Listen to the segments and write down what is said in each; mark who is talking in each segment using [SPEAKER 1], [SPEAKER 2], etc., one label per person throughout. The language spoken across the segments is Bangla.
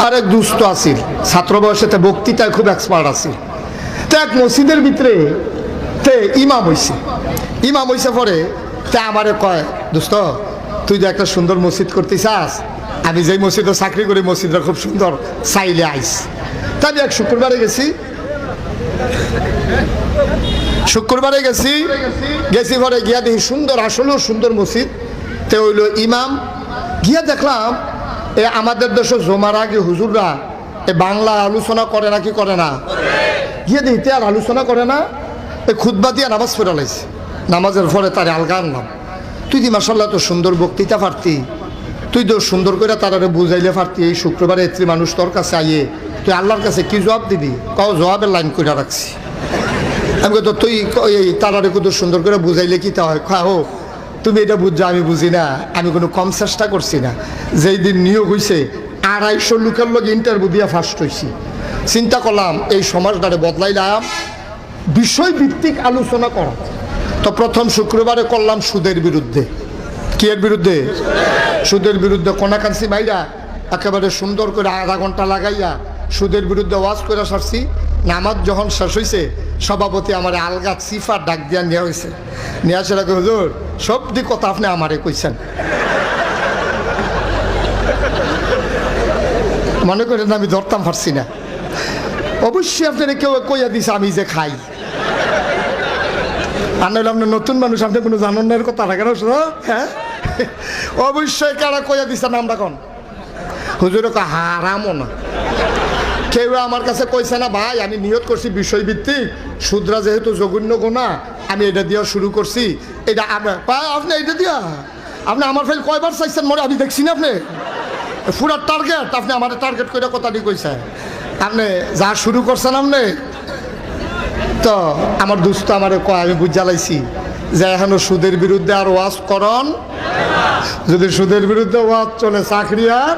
[SPEAKER 1] আর এক দুস্থ আছিল, ছাত্র বয়সেতে বক্তৃতায় খুব এক্সপার্ট আছিল। তো এক মসজিদের ভিতরে তে ইমাম হইছে পরে তে আমারে কয়, দোস্ত তুই যে একটা সুন্দর মসজিদ করতে চাস, আমি যেই মসজিদে চাকরি করি মসজিদটা খুব সুন্দর, চাইলে আইস। তা আমি এক শুক্রবারে গেছি পরে গিয়া দেখি সুন্দর, আসলেও সুন্দর মসজিদ। তে হইল ইমাম, গিয়া দেখলাম আমাদের দেশে জমার আগে হুজুররা বাংলা আলোচনা করে না, কি করে না, গিয়ে দিতে আর আলোচনা করে না, খুতবা দিয়া নামাজ পড়া লাইছে। নামাজের পরে তারে আলগা আনলাম, তুই দি মাসাল্লাহ তো সুন্দর বক্তৃতা পারতি, তুই তো সুন্দর করে তারারে বুঝাইলে পারতি, এই শুক্রবারে এত্রি মানুষ তোর কাছে আইয়ে তুই আল্লাহর কাছে কি জবাব দিবি? কাউ জবাবের লাইন করে রাখছি। আমি তো তুই এই তারারে কত সুন্দর করে বুঝাইলে কি তা হয়? খাও তুমি এটা বুঝছো, আমি বুঝি না, আমি কোনো কম চেষ্টা করছি না। যেই দিন নিয়োগ হয়েছে 250 লোকের লোক ইন্টারভিউ দিয়া ফার্স্ট হয়েছি। চিন্তা করলাম এই সমাজটারে বদলাইলাম, বিষয়ভিত্তিক আলোচনা করা। তো প্রথম শুক্রবারে করলাম সুদের বিরুদ্ধে। কি এর বিরুদ্ধে? সুদের বিরুদ্ধে। কোনাকান্সি ভাইরা একেবারে সুন্দর করে আধা ঘন্টা লাগাইয়া সুদের বিরুদ্ধে ওয়াজ করে সারছি। নামাজ যখন শেষ হয়েছে সভাপতি আমার আলগা সিফার ডাক দিয়া নেওয়া হয়েছে। নিয়ে আসে রাখে, হুজুর সব দিক কথা আপনি আমারে কইছেন, মনে করেন আমি ধরতাম পারছি না। অবশ্যই আপনারা কেউ কইয়া দিছে আমি যে খাই, আর নইলে আপনার নতুন মানুষ, আপনি কোনো জানেন না এর কথা রাখেন। হ্যাঁ অবশ্যই কারা কইয়া দিছে নামটা কোন হুজুর হারামও না। কেউ আমার কাছে কইছে না ভাই আমি নিয়ত করছি বিষয়ভিত্তিক, শুদ্রা যেহেতু জঘন্য গোনা আমি এটা দিয়া শুরু করছি, এটা আপনি এটা দিয়া আপনি আমার ফেল কয়বার চাইছেন মনে আমি দেখছি না, আপনি পুরা টার্গেট, আপনি আমার টার্গেট করে কথাটি কইছে, আপনি যা শুরু করছেন আপনি। তো আমার দুস্থ আমার কয়, আমি বুঝালাইছি যে এখনো সুদের বিরুদ্ধে আর ওয়াজ করন, যদি সুদের বিরুদ্ধে ওয়াজ চলে চাকরি আর।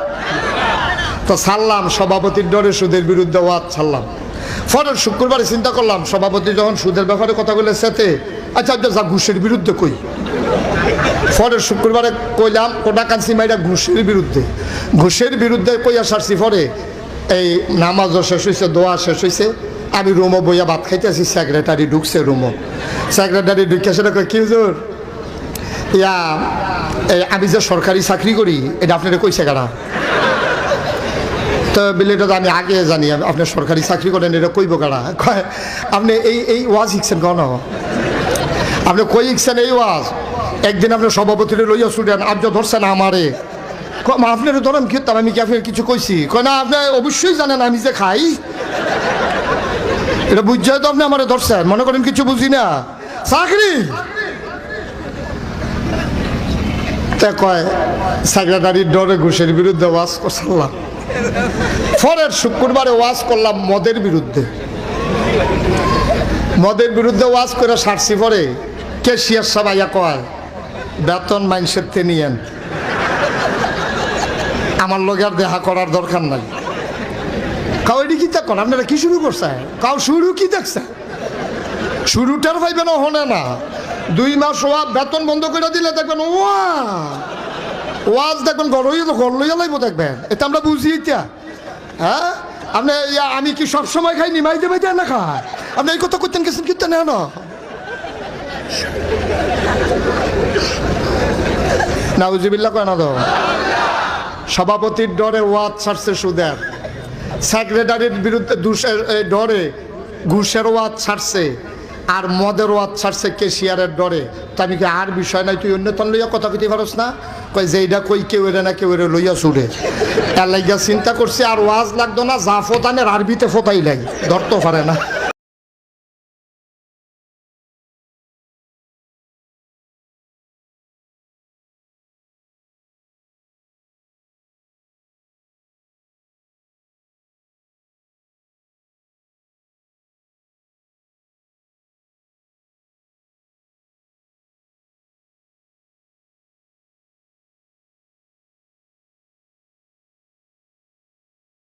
[SPEAKER 1] তো ছাড়লাম, সভাপতির ডরে সুদের বিরুদ্ধে ওয়াজ ছাড়লাম। পরের শুক্রবারে চিন্তা করলাম সভাপতি যখন সুদের ব্যাপারে কথা বলে সেতে, আচ্ছা যা ঘুষের বিরুদ্ধে কই। পরের শুক্রবারে কইলাম কোনাকান্সি মাইরা ঘুষের বিরুদ্ধে কইয়া সারছি। পরে এই নামাজও শেষ হয়েছে, দোয়া শেষ হয়েছে, আমি রুমো বইয়া ভাত খাইতেছি, সেক্রেটারি ঢুকছে রুমো। সেক্রেটারি ঢুকে সেটা কই, কি হুজুর ইয়া আমি যে সরকারি চাকরি করি এটা আপনারা কইছে কারা? তো বিলেটা তো আমি আগে জানি, আপনি সরকারি চাকরি করেন এটা কইব কারা? আপনি এই ওয়াজ শিখছেন কন? আপনি কই শিখছেন এই ওয়াজ? একদিন আপনি সভাপতিরে লইয়া ছুটেন, আপনি ধরছেন আমারে, আপনার ধরেন কি আমি কি আপনার কিছু কইছি? কয় না আপনি অবশ্যই জানেন আমি যে খাই, এটা বুঝছে তো আপনি আমারে ধরছেন, মনে করেন কিছু বুঝি না চাকরি। তা কয় সেক্রেটারির ডরে ঘুষের বিরুদ্ধে ওয়াজ করলাম। পরের শুক্রবারে ওয়াজ করলাম মদের বিরুদ্ধে ওয়াজ করে সারছি। পরে ক্যাশিয়ার সবাই কয় বেতন মাইনসের তে নিয়েন, আমার লগে আর দেখা করার দরকার নাই। কাউ এটি কি দেখুন আপনারা কি শুরু করছে? কাউ শুরু কি দেখছে? শুরুটার পাইবেন হনে না, 2 মাস বেতন বন্ধ করে দিলে দেখবেন ওয়াজ দেখবেন ঘর লইয়া লাইব দেখবেন। এটা আমরা বুঝি এটা। হ্যাঁ আপনি আমি কি সবসময় খাই নিমাই দেবে না খায়? আপনি এই কথা করতেন গেছেন কিন্তু না নাউজুবিল্লাহ কয় না তো। সভাপতির ডরে ওয়াজ ছাড়ছে সুদের, সেক্রেটারির বিরুদ্ধে ডরে ঘুষের ওয়াজ ছাড়ছে, আর মদের ওয়াজ ছাড়ছে ক্যাশিয়ারের ডরে। তো আমি কি আর বিষয় নাই, তুই অন্যতন লইয়া কথা কইতে পারস না? কই যে এইটা কই কেউ এরে না কেউ এরে লইয়া ছুড়ে। এর লাগিয়া চিন্তা করছি আর ওয়াজ লাগতো না, যা ফোতানের আরবিতে ফোতাই লাগে, ধরতে পারে না।